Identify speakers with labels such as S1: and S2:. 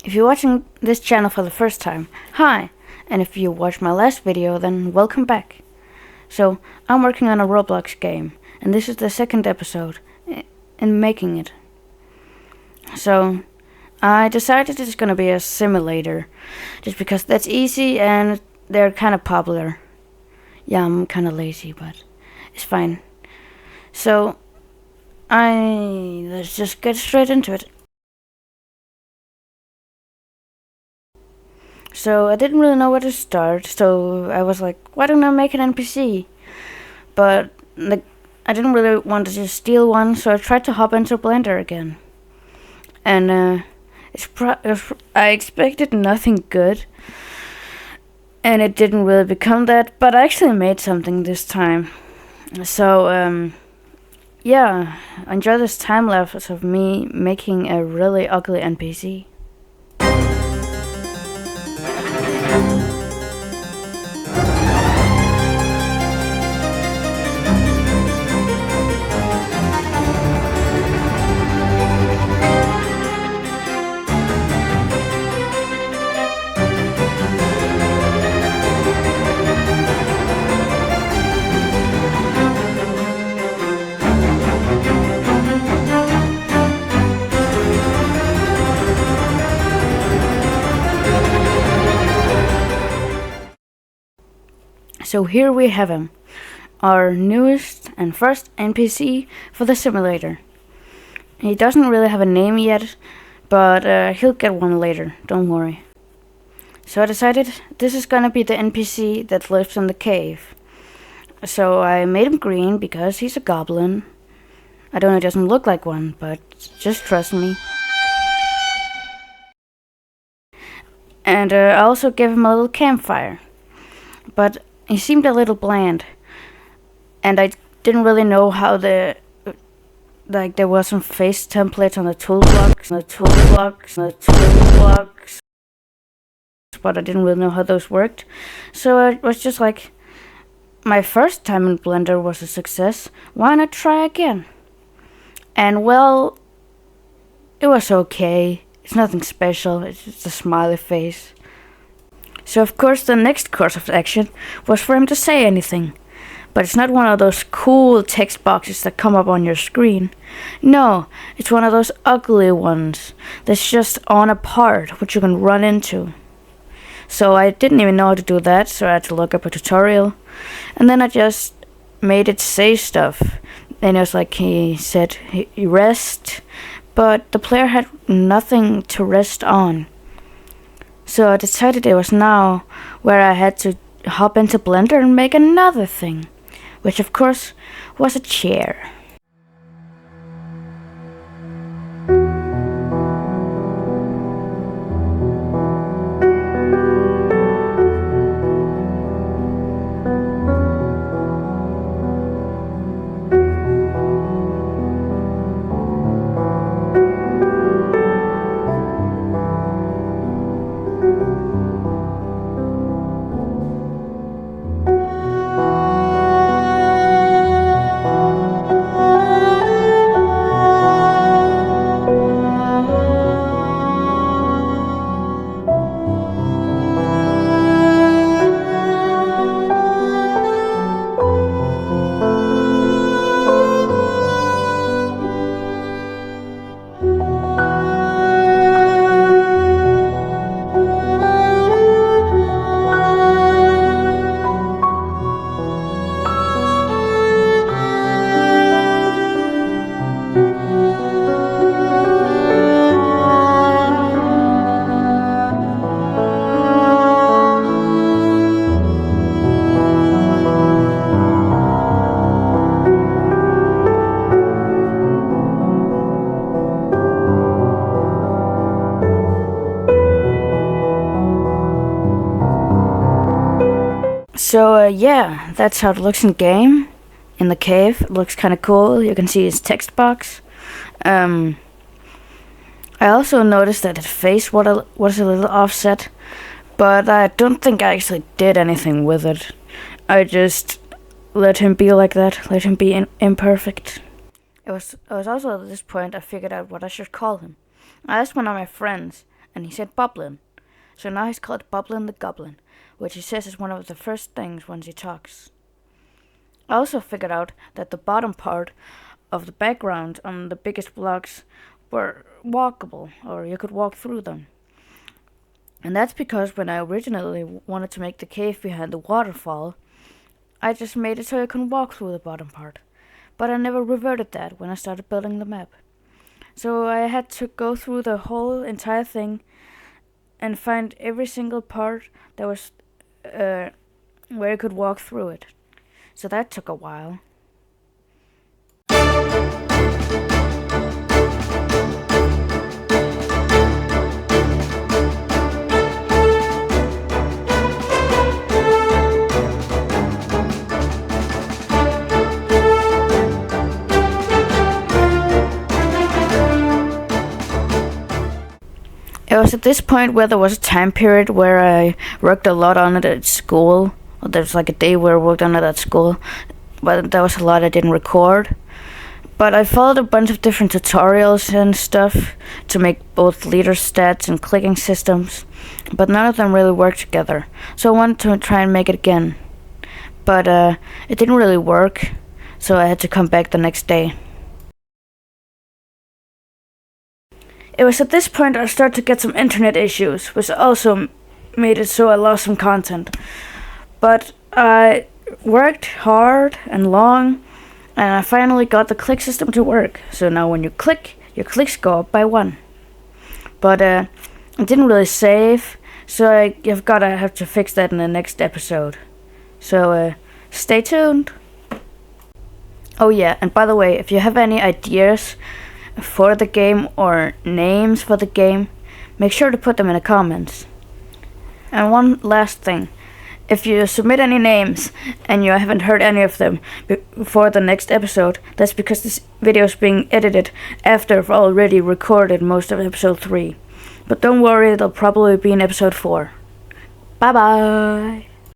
S1: If you're watching this channel for the first time, hi! And if you watched my last video, then welcome back. So, I'm working on a Roblox game, and this is the second episode in making it. So, I decided it's gonna be a simulator, just because that's easy and they're kinda popular. Yeah, I'm kinda lazy, but it's fine. So, let's just get straight into it. So I didn't really know where to start, so I was like, why don't I make an NPC? But I didn't really want to just steal one, so I tried to hop into Blender again. And I expected nothing good, and it didn't really become that, but I actually made something this time. So yeah, enjoy this time lapse of me making a really ugly NPC. So here we have him, our newest and first NPC for the simulator. He doesn't really have a name yet, but he'll get one later, don't worry. So I decided this is gonna be the NPC that lives in the cave. So I made him green because he's a goblin. I don't know, it doesn't look like one, but just trust me. And I also gave him a little campfire. But he seemed a little bland, and I didn't really know how there was some face templates on the toolbox, but I didn't really know how those worked. So I was just like, my first time in Blender was a success, why not try again? And well, it was okay. It's nothing special, it's just a smiley face. So of course the next course of action was for him to say anything. But it's not one of those cool text boxes that come up on your screen. No, it's one of those ugly ones that's just on a part which you can run into. So I didn't even know how to do that, so I had to look up a tutorial. And then I just made it say stuff. And it was like he said he rest, but the player had nothing to rest on. So I decided it was now where I had to hop into Blender and make another thing, which of course was a chair. So yeah, that's how it looks in game. In the cave, it looks kind of cool. You can see his text box. I also noticed that his face was a little offset, but I don't think I actually did anything with it. I just let him be like that, let him be imperfect. It was also at this point I figured out what I should call him. I asked one of my friends, and he said Boblin. So now he's called Boblin the Goblin, which he says is one of the first things once he talks. I also figured out that the bottom part of the background on the biggest blocks were walkable, or you could walk through them. And that's because when I originally wanted to make the cave behind the waterfall, I just made it so I can walk through the bottom part. But I never reverted that when I started building the map. So I had to go through the whole entire thing and find every single part that was where you could walk through it. So that took a while. It was at this point where there was a time period where I worked a lot on it at school. There was like a day where I worked on it at school, but there was a lot I didn't record. But I followed a bunch of different tutorials and stuff to make both leader stats and clicking systems, but none of them really worked together. So I wanted to try and make it again. But it didn't really work, so I had to come back the next day. It was at this point I started to get some internet issues, which also made it so I lost some content. But I worked hard and long, and I finally got the click system to work. So now when you click, your clicks go up by 1. But it didn't really save, so I've gotta have to fix that in the next episode. So stay tuned. Oh yeah, and by the way, if you have any ideas for the game or names for the game, make sure to put them in the comments. And one last thing, if you submit any names and you haven't heard any of them before the next episode, that's because this video is being edited after I've already recorded most of episode 3. But don't worry, it'll probably be in episode 4. Bye bye!